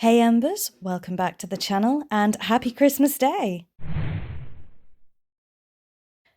Hey Embers, welcome back to the channel and happy Christmas Day!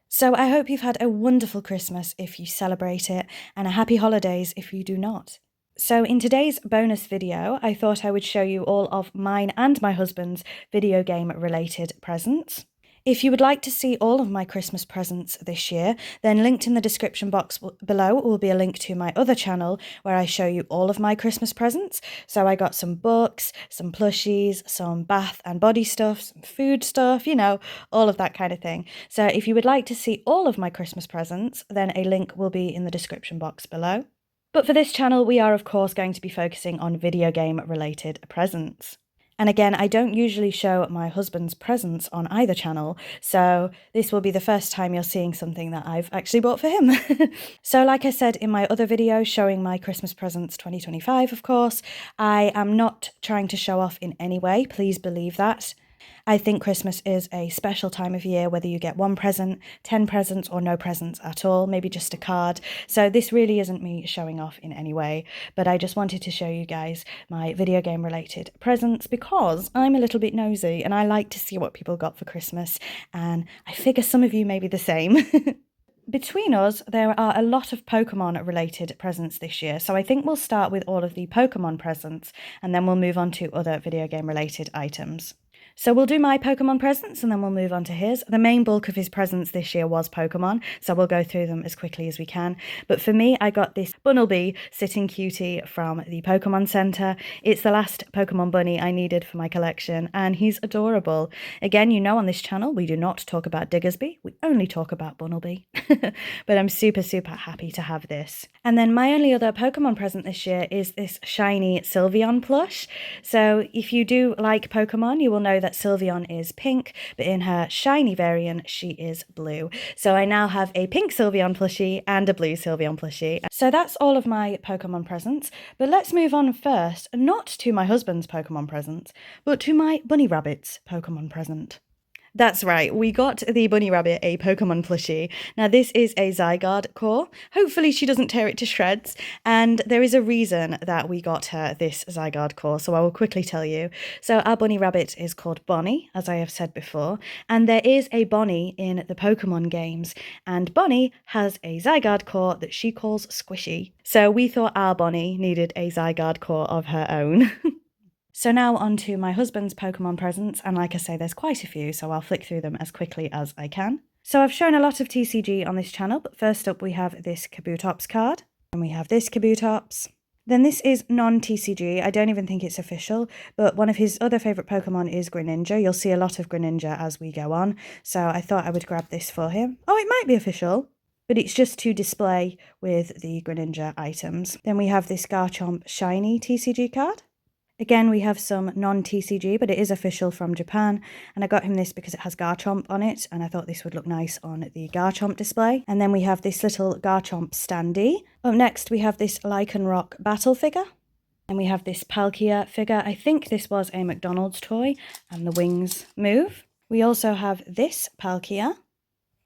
So I hope you've had a wonderful Christmas if you celebrate it and a happy holidays if you do not. So in today's bonus video, I thought I would show you all of mine and my husband's video game related presents. If you would like to see all of my Christmas presents this year, then linked in the description box below will be a link to my other channel where I show you all of my Christmas presents. So I got some books, some plushies, some bath and body stuff, some food stuff, you know, all of that kind of thing. So if you would like to see all of my Christmas presents, then a link will be in the description box below. But for this channel, we are of course going to be focusing on video game related presents. And again, I don't usually show my husband's presents on either channel, so this will be the first time you're seeing something that I've actually bought for him. So like I said in my other video showing my Christmas presents 2025, of course, I am not trying to show off in any way, please believe that. I think Christmas is a special time of year, whether you get one present, 10 presents, or no presents at all, maybe just a card. So this really isn't me showing off in any way, but I just wanted to show you guys my video game related presents because I'm a little bit nosy and I like to see what people got for Christmas, and I figure some of you may be the same. Between us, there are a lot of Pokemon related presents this year, so I think we'll start with all of the Pokemon presents and then we'll move on to other video game related items. So we'll do my Pokemon presents and then we'll move on to his. The main bulk of his presents this year was Pokemon, so we'll go through them as quickly as we can. But for me, I got this Bunnelby Sitting Cutie from the Pokemon Center. It's the last Pokemon bunny I needed for my collection, and he's adorable. Again, you know on this channel, we do not talk about Diggersby, we only talk about Bunnelby. But I'm super happy to have this. And then my only other Pokemon present this year is this shiny Sylveon plush. So if you do like Pokemon, you will know that Sylveon is pink, but in her shiny variant, she is blue. So I now have a pink Sylveon plushie and a blue Sylveon plushie. So that's all of my Pokemon presents, but let's move on first, not to my husband's Pokemon present, but to my Bunny Rabbit's Pokemon present. That's right, we got the Bunny Rabbit a Pokemon plushie. Now this is a Zygarde core. Hopefully she doesn't tear it to shreds, and there is a reason that we got her this Zygarde core, so I will quickly tell you. So our Bunny Rabbit is called Bonnie, as I have said before, and there is a Bonnie in the Pokemon games, and Bonnie has a Zygarde core that she calls Squishy. So we thought our Bonnie needed a Zygarde core of her own. So now on to my husband's Pokemon presents, and like I say, there's quite a few, so I'll flick through them as quickly as I can. So I've shown a lot of TCG on this channel, but first up we have this Kabutops card, and we have this Kabutops. Then this is non-TCG, I don't even think it's official, but one of his other favourite Pokemon is Greninja. You'll see a lot of Greninja as we go on, so I thought I would grab this for him. Oh, it might be official, but it's just to display with the Greninja items. Then we have this Garchomp Shiny TCG card. Again, we have some non-TCG, but it is official from Japan, and I got him this because it has Garchomp on it, and I thought this would look nice on the Garchomp display. And then we have this little Garchomp standee. Up next, we have this Lycanroc battle figure, and we have this Palkia figure. I think this was a McDonald's toy, and the wings move. We also have this Palkia.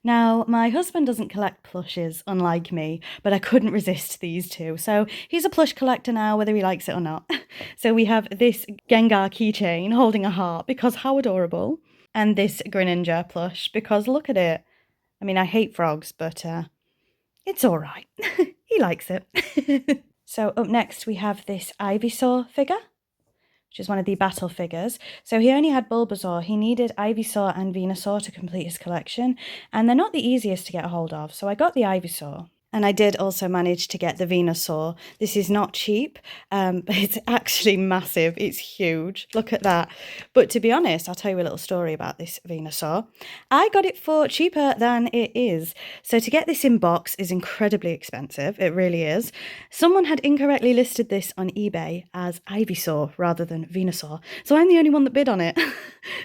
Now, my husband doesn't collect plushes, unlike me, but I couldn't resist these two. So he's a plush collector now, whether he likes it or not. So we have this Gengar keychain holding a heart, because how adorable. And this Greninja plush, because look at it. I mean, I hate frogs, but it's all right. He likes it. So up next, we have this Ivysaur figure, which is one of the battle figures. So he only had Bulbasaur. He needed Ivysaur and Venusaur to complete his collection, and they're not the easiest to get a hold of. So I got the Ivysaur. And I did also manage to get the Venusaur. This is not cheap, but it's actually massive. It's huge. Look at that. But to be honest, I'll tell you a little story about this Venusaur. I got it for cheaper than it is. So to get this in box is incredibly expensive. It really is. Someone had incorrectly listed this on eBay as Ivysaur rather than Venusaur. So I'm the only one that bid on it.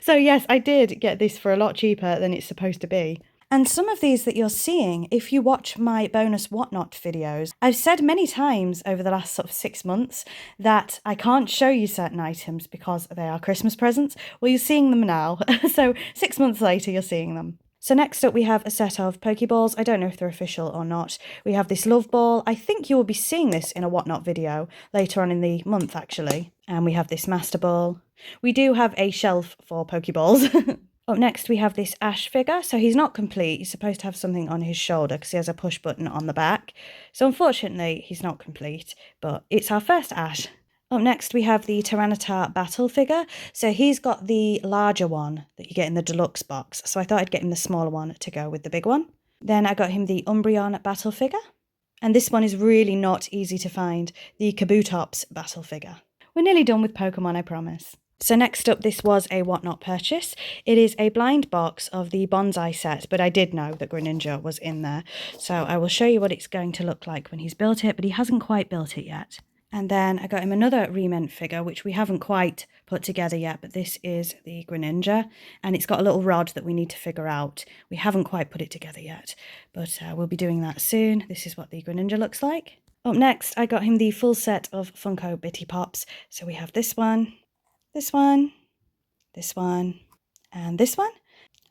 So yes, I did get this for a lot cheaper than it's supposed to be. And some of these that you're seeing, if you watch my bonus whatnot videos, I've said many times over the last sort of 6 months that I can't show you certain items because they are Christmas presents. Well, you're seeing them now. So 6 months later, you're seeing them. So next up we have a set of Pokeballs. I don't know if they're official or not. We have this Love Ball. I think you will be seeing this in a whatnot video later on in the month actually. And we have this Master Ball. We do have a shelf for Pokeballs. Up next, we have this Ash figure. So he's not complete. He's supposed to have something on his shoulder because he has a push button on the back. So unfortunately, he's not complete, but it's our first Ash. Up next, we have the Tyranitar Battle figure. So he's got the larger one that you get in the deluxe box. So I thought I'd get him the smaller one to go with the big one. Then I got him the Umbreon Battle figure. And this one is really not easy to find, the Kabutops Battle figure. We're nearly done with Pokemon, I promise. So next up, this was a Whatnot purchase. It is a blind box of the Bonsai set, but I did know that Greninja was in there. So I will show you what it's going to look like when he's built it, but he hasn't quite built it yet. And then I got him another Rement figure, which we haven't quite put together yet, but this is the Greninja, and it's got a little rod that we need to figure out. We haven't quite put it together yet, but we'll be doing that soon. This is what the Greninja looks like. Up next, I got him the full set of Funko Bitty Pops. So we have this one, this one, this one, and this one.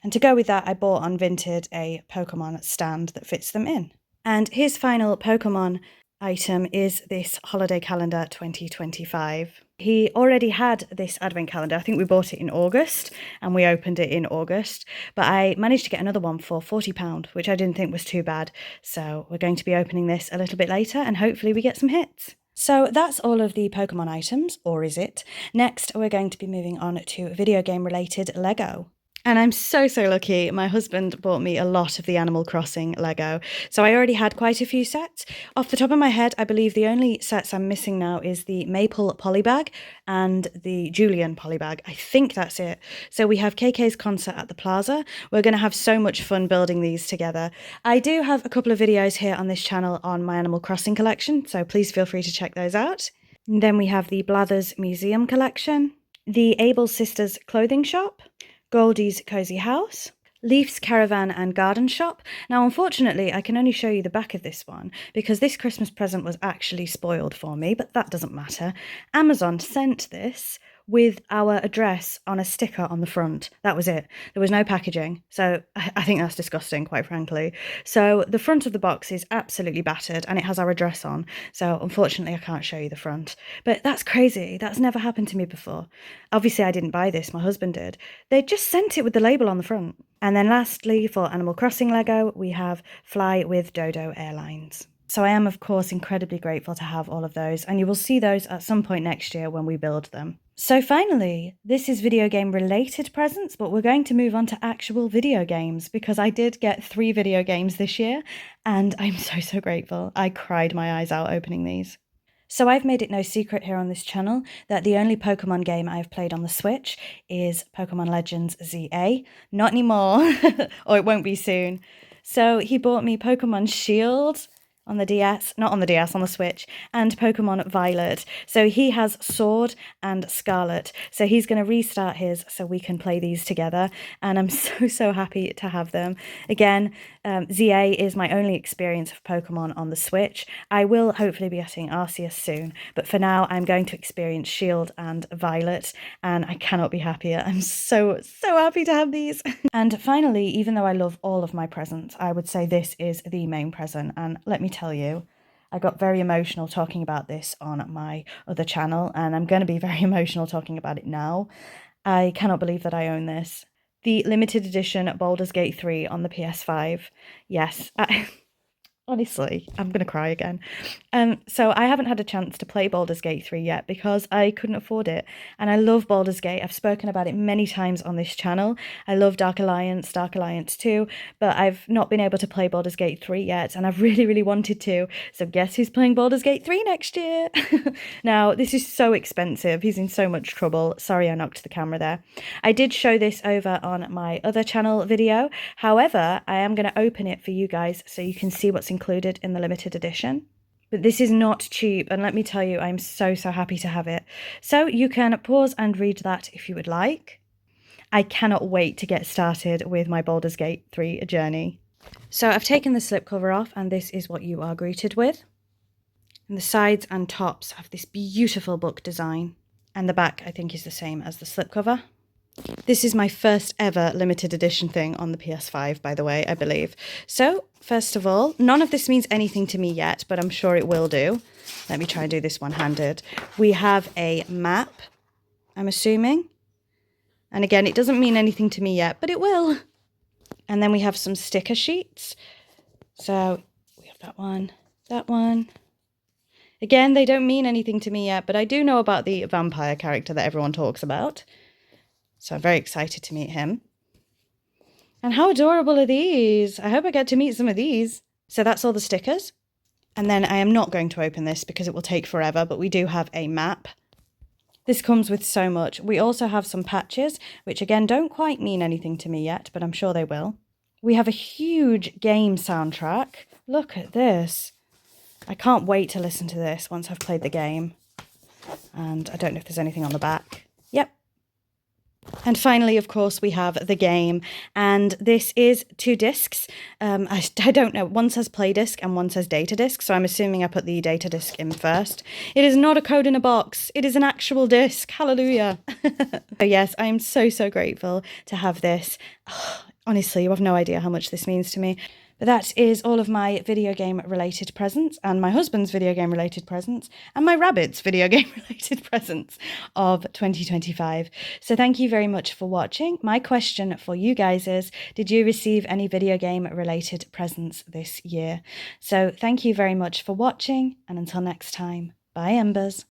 And to go with that, I bought on Vinted a Pokemon stand that fits them in. And his final Pokemon item is this holiday calendar 2025. He already had this advent calendar. I think we bought it in August and we opened it in August, but I managed to get another one for £40, which I didn't think was too bad. So we're going to be opening this a little bit later and hopefully we get some hits. So that's all of the Pokemon items, or is it? Next, we're going to be moving on to video game related Lego. And I'm so lucky. My husband bought me a lot of the Animal Crossing Lego. So I already had quite a few sets. Off the top of my head, I believe the only sets I'm missing now is the Maple Polybag and the Julian Polybag. I think that's it. So we have KK's concert at the Plaza. We're going to have so much fun building these together. I do have a couple of videos here on this channel on my Animal Crossing collection, so please feel free to check those out. And then we have the Blathers Museum collection, the Able Sisters clothing shop, Goldie's Cozy House, Leaf's Caravan and Garden Shop. Now, unfortunately, I can only show you the back of this one because this Christmas present was actually spoiled for me, but that doesn't matter. Amazon sent this with our address on a sticker on the front. That was it. There was no packaging. So I think that's disgusting, quite frankly. So the front of the box is absolutely battered and it has our address on. So unfortunately, I can't show you the front. But that's crazy. That's never happened to me before. Obviously, I didn't buy this. My husband did. They just sent it with the label on the front. And then lastly, for Animal Crossing Lego, we have Fly with Dodo Airlines. So I am, of course, incredibly grateful to have all of those, and you will see those at some point next year when we build them. So finally, this is video game related presents, but we're going to move on to actual video games because I did get 3 video games this year, and I'm so grateful. I cried my eyes out opening these. So I've made it no secret here on this channel that the only Pokemon game I've played on the Switch is Pokemon Legends ZA. Not anymore, or it won't be soon. So he bought me Pokemon Shield on the DS, not on the DS, on the Switch, and Pokemon Violet. So he has Sword and Scarlet. So he's going to restart his so we can play these together. And I'm so happy to have them. Again, ZA is my only experience of Pokemon on the Switch. I will hopefully be getting Arceus soon, but for now I'm going to experience Shield and Violet, and I cannot be happier. I'm so happy to have these. And finally, even though I love all of my presents, I would say this is the main present, and let me tell you, I got very emotional talking about this on my other channel, and I'm going to be very emotional talking about it now. I cannot believe that I own this. The limited edition Baldur's Gate 3 on the PS5. Yes, honestly, I'm going to cry again. So I haven't had a chance to play Baldur's Gate 3 yet because I couldn't afford it. And I love Baldur's Gate. I've spoken about it many times on this channel. I love Dark Alliance 2, but I've not been able to play Baldur's Gate 3 yet, and I've really wanted to. So guess who's playing Baldur's Gate 3 next year? Now, this is so expensive. He's in so much trouble. Sorry I knocked the camera there. I did show this over on my other channel video. However, I am going to open it for you guys so you can see what's included in the limited edition. But this is not cheap, and let me tell you, I'm so happy to have it. So you can pause and read that if you would like. I cannot wait to get started with my Baldur's Gate 3 journey. So I've taken the slipcover off, and this is what you are greeted with. And the sides and tops have this beautiful book design. And the back, I think, is the same as the slipcover. This is my first ever limited edition thing on the PS5, by the way, I believe. So, first of all, none of this means anything to me yet, but I'm sure it will do. Let me try and do this one-handed. We have a map, I'm assuming. And again, it doesn't mean anything to me yet, but it will. And then we have some sticker sheets. So we have that one, that one. Again, they don't mean anything to me yet, but I do know about the vampire character that everyone talks about. So I'm very excited to meet him. And how adorable are these? I hope I get to meet some of these. So that's all the stickers. And then I am not going to open this because it will take forever, but we do have a map. This comes with so much. We also have some patches, which again don't quite mean anything to me yet, but I'm sure they will. We have a huge game soundtrack. Look at this. I can't wait to listen to this once I've played the game. And I don't know if there's anything on the back. Yep. And finally, of course, we have the game, and this is 2 discs. I don't know, one says play disc and one says data disc, so I'm assuming I put the data disc in first. It is not a code in a box, it is an actual disc, hallelujah. So yes, I am so, so grateful to have this. Oh, honestly, you have no idea how much this means to me. But that is all of my video game related presents, and my husband's video game related presents, and my rabbit's video game related presents of 2025. So thank you very much for watching. My question for you guys is, did you receive any video game related presents this year? So thank you very much for watching, and until next time, bye Embers.